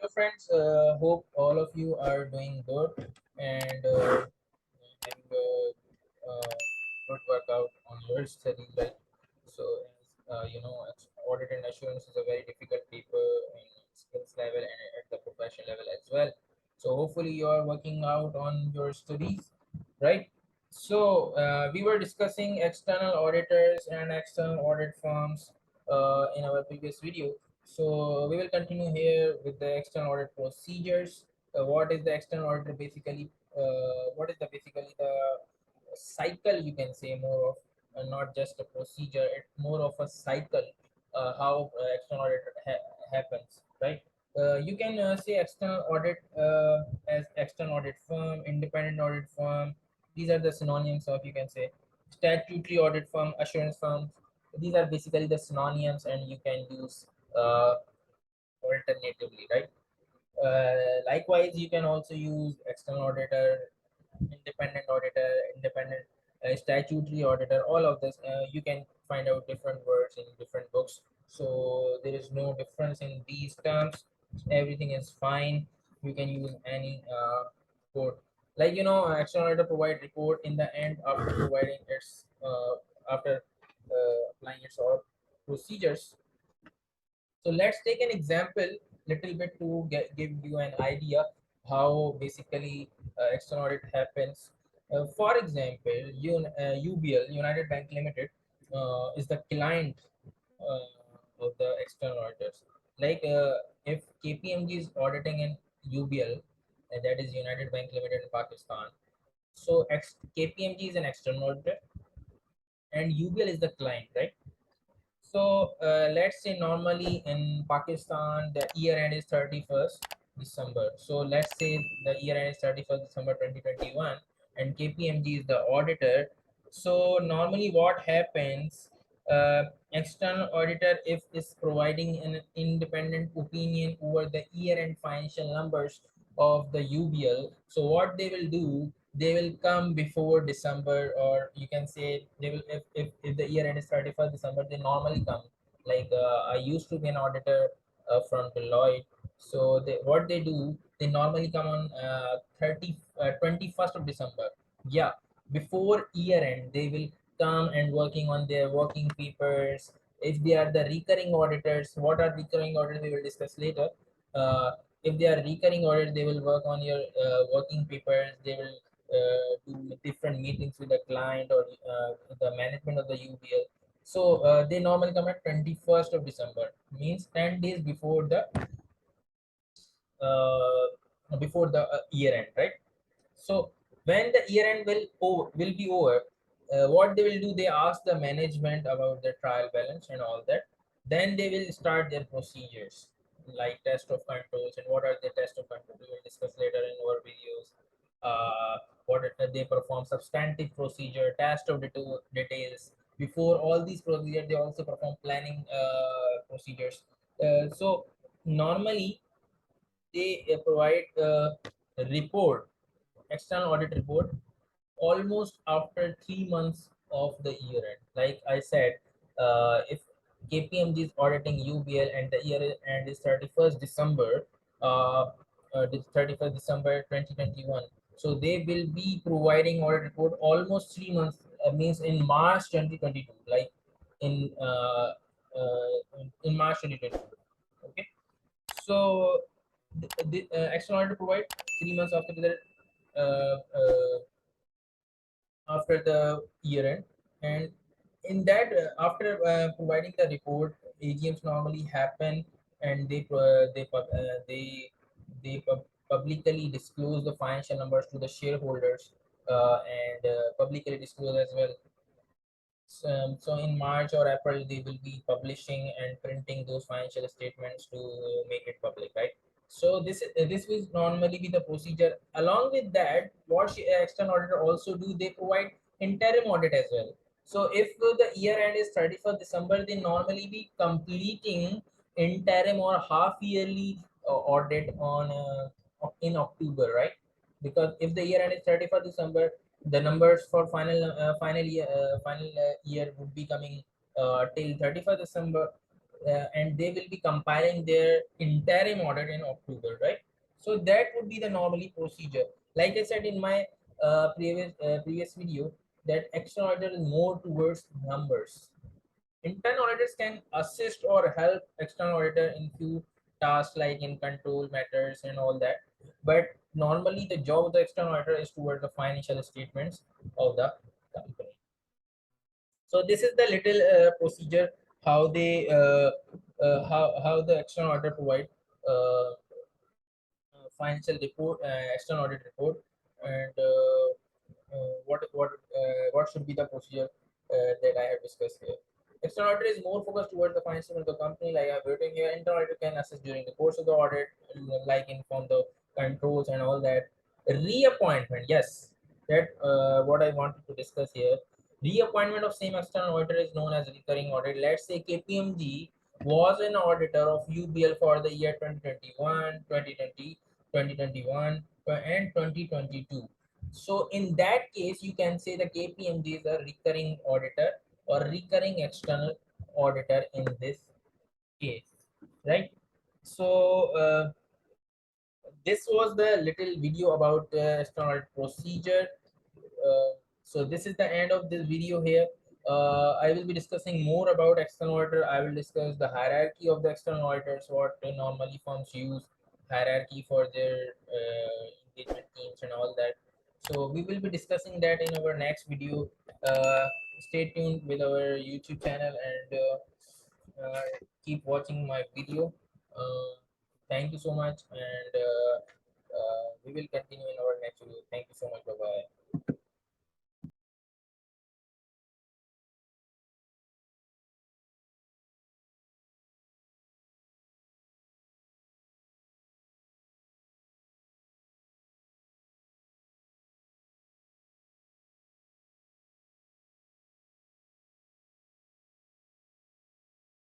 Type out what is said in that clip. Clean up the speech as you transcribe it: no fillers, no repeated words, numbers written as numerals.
Hello, friends. Hope all of you are doing good and having a good workout on your studies, right? So, audit and assurance is a very difficult paper in skills level and at the profession level as well. So, hopefully, you are working out on your studies, right? So, we were discussing external auditors and external audit firms in our previous video. So we will continue here with the external audit procedures. What is the external auditor basically? What is the basically the cycle, you can say, more of not just a procedure. It's more of a cycle. How external audit happens, right? You can say external audit as external audit firm, independent audit firm. These are the synonyms of, you can say, statutory audit firm, assurance firm. These are basically the synonyms, and you can use uh, alternatively, right? Likewise, you can also use external auditor, independent statutory auditor. All of this, you can find out different words in different books. So there is no difference in these terms. Everything is fine. You can use any code. Like external auditor provide report in the end after providing its after applying its all procedures. So let's take an example little bit to give you an idea how basically external audit happens. For example, UBL, United Bank Limited, is the client of the external auditors. Like if KPMG is auditing in UBL, that is United Bank Limited in Pakistan. So KPMG is an external auditor and UBL is the client, right? So let's say normally in Pakistan the year end is 31st December. So let's say the year end is 31st December 2021 and KPMG is the auditor. So normally what happens, external auditor if is providing an independent opinion over the year end financial numbers of the UBL. So what they will do, they will come before December, or you can say they will, if the year end is 31st December, they normally come. Like I used to be an auditor from Deloitte. So what they do, they normally come on 21st of December. Yeah, before year end, they will come and working on their working papers. If they are the recurring auditors, what are recurring auditors, we will discuss later. Uh, if they are recurring auditors, they will work on your working papers. They will do different meetings with the client or the management of the UBL. So they normally come at 21st of December, means 10 days before the year end, right? So when the year end will be over, what they will do, they ask the management about the trial balance and all that. Then they will start their procedures like test of controls. And what are the test of controls? We will discuss later in our videos. They perform substantive procedure, test of details. Before all these procedures, they also perform planning procedures. So normally they provide a report, external audit report, almost after 3 months of the year end. Like I said, if KPMG is auditing UBL and the year end is 31st December, 31st December 2021. So they will be providing audit report almost 3 months, means in March 2022, like in uh, in March 2022. Okay, so the external auditor provide 3 months uh, uh, after the year end, and in that after providing the report, AGMs normally happen, and they publicly disclose the financial numbers to the shareholders, and publicly disclose as well. So in March or April, they will be publishing and printing those financial statements to make it public, right? So this will normally be the procedure. Along with that, what external auditor also do, they provide interim audit as well. So if the year end is 31st December, they normally be completing interim or half yearly audit on in October, right? Because if the year end is 31st December, the numbers for final year would be coming till 31st December. and they will be compiling their interim audit in October, right? So that would be the normally procedure. Like I said in my previous video, that external auditor is more towards numbers. Internal auditors can assist or help external auditor in few tasks like in control matters and all that. But normally the job of the external auditor is towards the financial statements of the company. So this is the little procedure how they how the external auditor provide uh, financial report, external audit report, and what should be the procedure that I have discussed here. External audit is more focused towards the financial of the company, like I've written here. Internal audit can assist during the course of the audit, like inform the controls and all that. Reappointment, yes, that what I wanted to discuss here. Reappointment of same external auditor is known as recurring audit. Let's say KPMG was an auditor of UBL for the year 2021, 2020, 2021, and 2022. So in that case, you can say the KPMG is a recurring auditor or recurring external auditor in this case, right? So this was the little video about external audit procedure. So this is the end of this video here. I will be discussing more about external auditor. I will discuss the hierarchy of the external auditors, what normally firms use, hierarchy for their engagement teams and all that. So we will be discussing that in our next video. Stay tuned with our YouTube channel and keep watching my video. Thank you so much, and we will continue in our next video. Thank you so much. Bye bye.